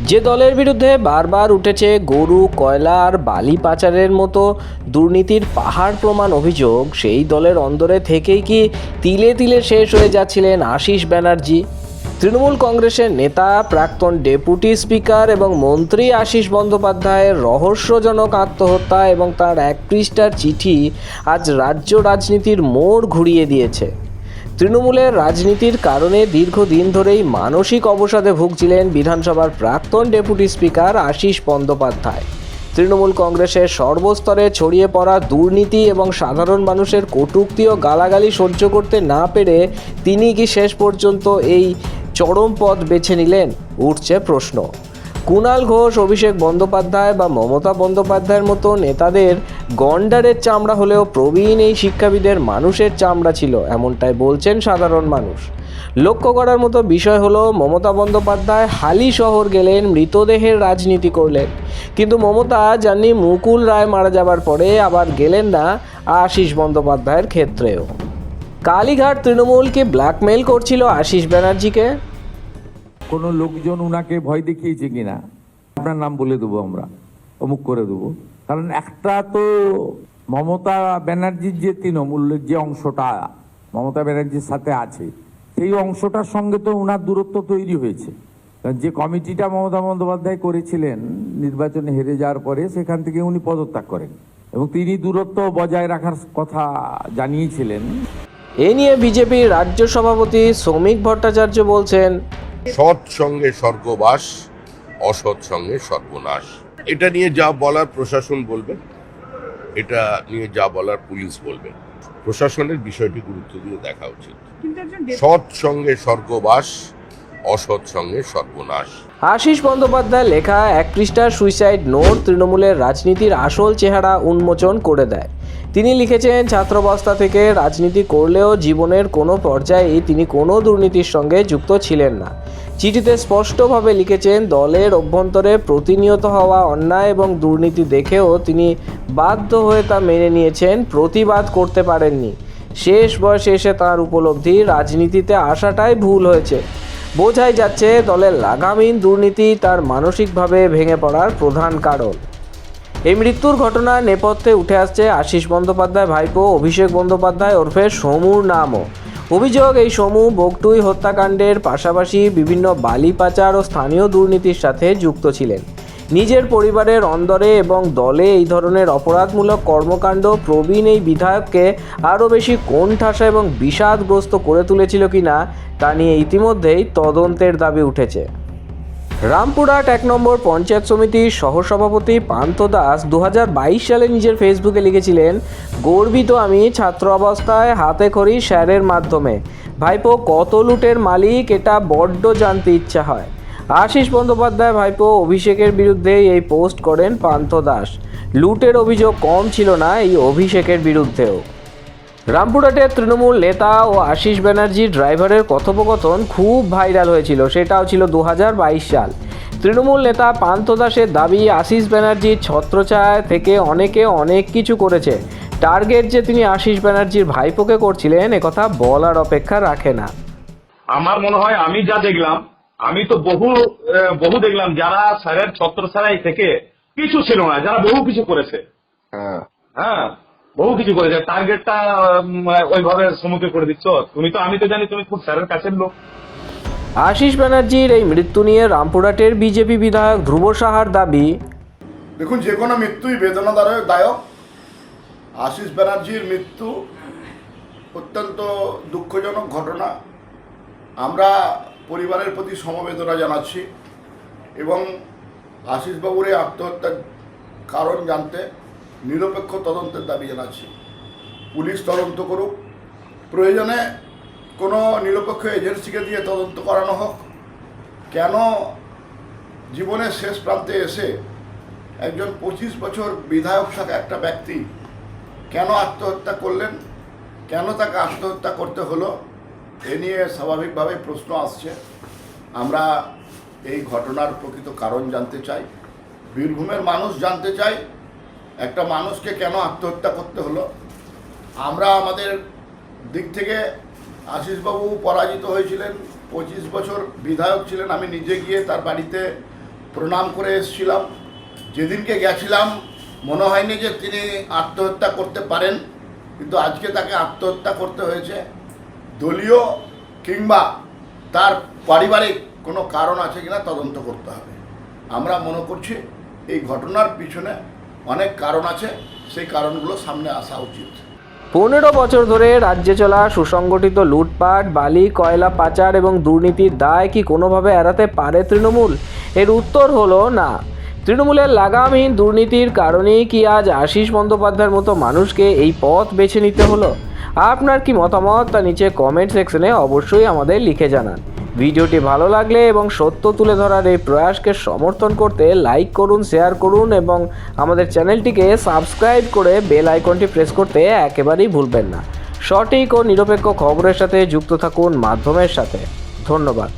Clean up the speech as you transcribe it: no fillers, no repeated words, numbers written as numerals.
যে দলের বিরুদ্ধে বারবার উঠেছে গরু, কয়লা আর বালি পাচারের মতো দুর্নীতির পাহাড় প্রমাণ অভিযোগ, সেই দলের অন্দরে থেকেই কি তিলে তিলে শেষ হয়ে যাচ্ছিলেন আশিস ব্যানার্জি? তৃণমূল কংগ্রেসের নেতা, প্রাক্তন ডেপুটি স্পিকার এবং মন্ত্রী আশিস বন্দ্যোপাধ্যায়ের রহস্যজনক আত্মহত্যা এবং তার এক পৃষ্ঠার চিঠি আজ রাজ্য রাজনীতির মোড় ঘুরিয়ে দিয়েছে। তৃণমূলের রাজনীতির কারণে দীর্ঘদিন ধরেই মানসিক অবসাদে ভুগছিলেন বিধানসভার প্রাক্তন ডেপুটি স্পিকার আশিস বন্দ্যোপাধ্যায়। তৃণমূল কংগ্রেসের সর্বস্তরে ছড়িয়ে পড়া দুর্নীতি এবং সাধারণ মানুষের কটূক্তি ও গালাগালি সহ্য করতে না পেরে তিনি কি শেষ পর্যন্ত এই চরম পথ বেছে নিলেন, উঠছে প্রশ্ন। কুণাল ঘোষ, অভিষেক বন্দ্যোপাধ্যায় বা মমতা বন্দ্যোপাধ্যায়ের মতো নেতাদের গন্ডারের চামড়া হলেও প্রবীণ এই শিক্ষাবিদের মানুষের চামড়া ছিল, এমনটাই বলছেন সাধারণ মানুষ। লক্ষ্য করার মতো বিষয় হলো, মমতা বন্দ্যোপাধ্যায় হালি শহর গেলেন, মৃতদেহের রাজনীতি করলেন, কিন্তু মমতা জানি মুকুল রায় মারা যাবার পরে আবার গেলেন না আশিস বন্দ্যোপাধ্যায়ের ক্ষেত্রেও। কালীঘাট তৃণমূল কি ব্ল্যাকমেল করছিল আশিস ব্যানার্জিকে? কোনো লোকজন উনাকে ভয় দেখিয়েছে কিনা, আপনার নাম বলে দেবো, আমরা অমুক করে দেবো। কারণ একটা তো মমতা ব্যানার্জির যে তৃণমূলের যে অংশটা মমতা ব্যানার্জির সাথে আছে, সেই অংশটার সঙ্গে তো উনার দূরত্ব তৈরি হয়েছে। কারণ যে কমিটিটা মমতা বন্দ্যোপাধ্যায় করেছিলেন নির্বাচনে হেরে যাওয়ার পরে, সেখান থেকে উনি পদত্যাগ করেন এবং তিনি দূরত্ব বজায় রাখার কথা জানিয়েছিলেন। এ নিয়ে বিজেপির রাজ্য সভাপতি শ্রমিক ভট্টাচার্য বলছেন, সৎ সঙ্গে স্বর্গবাস, অসৎ সঙ্গে সর্বনাশ। এটা নিয়ে যা বলার প্রশাসন বলবে, এটা নিয়ে যা বলার পুলিশ বলবে। প্রশাসনের বিষয়টি গুরুত্ব দিয়ে দেখা উচিত। সৎ সঙ্গে স্বর্গবাস, অসৎ সঙ্গে সর্বনাশ। আশিস বন্দ্যোপাধ্যায় লেখা এক পৃষ্ঠার সুইসাইড নোট তৃণমূলের রাজনীতির আসল চেহারা উন্মোচন করে দেয়। তিনি লিখেছেন, ছাত্রাবস্থা থেকে রাজনীতি করলেও জীবনের কোনো পর্যায়েই তিনি কোনো দুর্নীতির সঙ্গে যুক্ত ছিলেন না। চিঠিতে স্পষ্টভাবে লিখেছেন, দলের অভ্যন্তরে প্রতিনিয়ত হওয়া অন্যায় এবং দুর্নীতি দেখেও তিনি বাধ্য হয়ে তা মেনে নিয়েছেন, প্রতিবাদ করতে পারেননি। শেষ বয়সে এসে তাঁর উপলব্ধি, রাজনীতিতে আসাটাই ভুল হয়েছে। বোঝাই যাচ্ছে দলের লাগামহীন দুর্নীতি তার মানসিকভাবে ভেঙে পড়ার প্রধান কারণ। এই মৃত্যুর ঘটনার নেপথ্যে উঠে আসছে আশিস বন্দ্যোপাধ্যায় ভাইপো অভিষেক বন্দ্যোপাধ্যায় ওরফে সমুর নামও। অভিযোগ, এই সমু বগটুই হত্যাকাণ্ডের পাশাপাশি বিভিন্ন বালি পাচার ও স্থানীয় দুর্নীতির সাথে যুক্ত ছিলেন। নিজের পরিবারের অন্দরে এবং দলে এই ধরনের অপরাধমূলক কর্মকাণ্ড প্রবীণ এই বিধায়ককে আরও বেশি কোণঠাসা এবং বিষাদগ্রস্ত করে তুলেছিল কিনা তা নিয়ে ইতিমধ্যেই তদন্তের দাবি উঠেছে। রামপুরহাট 1 নম্বর পঞ্চায়েত সমিতির সহসভাপতি পান্থ দাস 2022 সালে নিজের ফেসবুকে লিখেছিলেন, গর্বিত আমি ছাত্র অবস্থায় হাতে খড়ি স্যারের মাধ্যমে। ভাইপো কত লুটের মালিক এটা বড্ড জানতে ইচ্ছা হয়। আশিস বন্দ্যোপাধ্যায় ভাইপো অভিষেকের বিরুদ্ধে এই পোস্ট করেন পান্থ দাস। লুটের অভিযোগ কম ছিল না এই অভিষেকের বিরুদ্ধেও। রামপুরহাটের তৃণমূল নেতা ও আশিস ব্যানার্জির ড্রাইভারের কথোপকথন খুব ভাইরাল হয়েছিল, সেটাও ছিল 2022 সাল। তৃণমূল নেতা পান্থ দাসের দাবি, আশিস ব্যানার্জির ছত্রছায়া থেকে অনেকে অনেক কিছু করেছে, টার্গেট যে তিনি আশিস ব্যানার্জির ভাইপোকে করছিলেন একথা বলার অপেক্ষা রাখে না। আমার মনে হয় আমি যা দেখলাম, আমি তো বহু দেখলাম যারা স্যারের ছত্রছায়ায় থেকে কিছু ছিল না, যারা বহু কিছু করেছে। হ্যাঁ, বহু কিছু করেছে। টার্গেটটা ওইভাবে সমুখে করে দিচ্ছ তুমি, তো আমি তো জানি তুমি খুব স্যারের কাছের লোক। আশিস ব্যানার্জির এই মৃত্যু নিয়ে রামপুরহাটের বিজেপি বিধায়ক ধ্রুব সাহার দাবি, দেখুন, যে কোনো মৃত্যুই বেদনাদায়ক। আশিস ব্যানার্জির মৃত্যু অত্যন্ত দুঃখজনক ঘটনা। আমরা পরিবারের প্রতি সমবেদনা জানাচ্ছি এবং আশিসবাবুর এই আত্মহত্যার কারণ জানতে নিরপেক্ষ তদন্তের দাবি জানাচ্ছি। পুলিশ তদন্ত করুক, প্রয়োজনে কোনো নিরপেক্ষ এজেন্সিকে দিয়ে তদন্ত করানো হোক। কেন জীবনের শেষ প্রান্তে এসে একজন 25 বছর বিধায়ক থাকা একটা ব্যক্তি কেন আত্মহত্যা করলেন, কেন তাকে আত্মহত্যা করতে হলো, এ নিয়ে স্বাভাবিকভাবে প্রশ্ন আসছে। আমরা এই ঘটনার প্রকৃত কারণ জানতে চাই। বীরভূমের মানুষ জানতে চাই একটা মানুষকে কেন আত্মহত্যা করতে হলো। আমরা আমাদের দিক থেকে আশিসবাবু পরাজিত হয়েছিলেন, 25 বছর বিধায়ক ছিলেন। আমি নিজে গিয়ে তার বাড়িতে প্রণাম করে এসেছিলাম। যেদিনকে গেছিলাম মনে হয়নি যে তিনি আত্মহত্যা করতে পারেন, কিন্তু আজকে তাকে আত্মহত্যা করতে হয়েছে। দলীয় কিংবা তার পারিবারিক কোনো কারণ আছে কিনা তদন্ত করতে হবে। আমরা মনে করছি এই ঘটনার পিছনে অনেক কারণ আছে, সেই কারণগুলো সামনে আসা উচিত। 15 বছর ধরে রাজ্যে চলা সুসংগঠিত লুটপাট, বালি, কয়লা পাচার এবং দুর্নীতির দায় কি কোনোভাবে এড়াতে পারে তৃণমূল? এর উত্তর হলো না। তৃণমূলের লাগামহীন দুর্নীতির কারণেই কি আজ আশিস বন্দ্যোপাধ্যায়ের মতো মানুষকে এই পথ বেছে নিতে হলো? আপনার কি মতামত তা নিচে কমেন্ট সেকশনে অবশ্যই আমাদের লিখে জানান। ভিডিওটি ভালো লাগলে এবং সত্য তুলে ধরার এই প্রয়াসকে সমর্থন করতে লাইক করুন, শেয়ার করুন এবং আমাদের চ্যানেলটিকে সাবস্ক্রাইব করে বেল আইকনটি প্রেস করতে একেবারেই ভুলবেন না। সঠিক ও নিরপেক্ষ খবরের সাথে যুক্ত থাকুন মাধ্যমের সাথে। ধন্যবাদ।